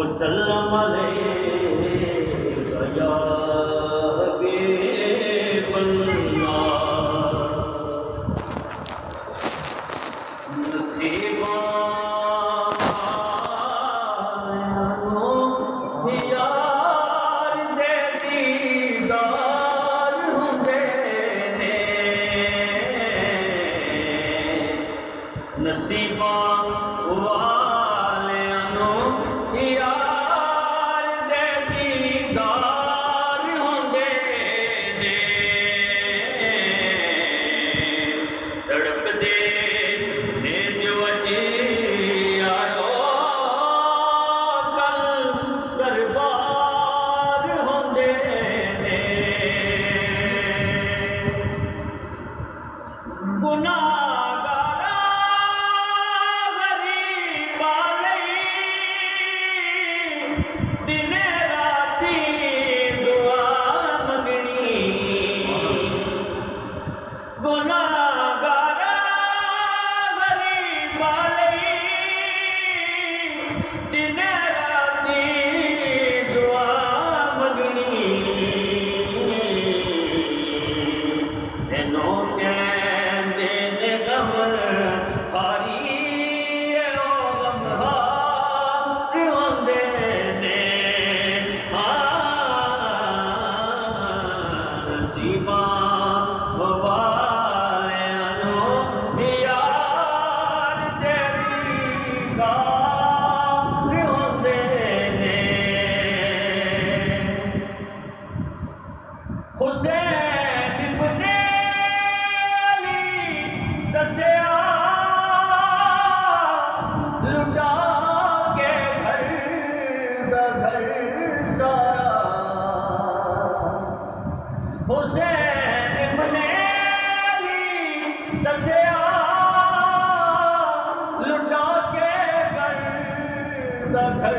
वसल्लम अलैका या हबीबल्लाह। नसीबा यार दे दीदार हुंदे ने, नसीबा यार दे दीदार होंदे ने, तड़पदे ने जवजी यारो कल दरबार होंदे ने। गुनाहगारा गरीबा लई दिने राती दुआ मंगनी, गुनाहगारा गरीबा लई दिने राती दुआ मंगनी। एनो कहंदे ने गम हारी ओ गम हार होंदे ने। नसीबा यार दे दीदार होंदे ने। हुसैन इब्ने अली दसिया लुटा के घर दा घर सारा। हुसैन इब्ने अली दसिया लुटा के घर दा घर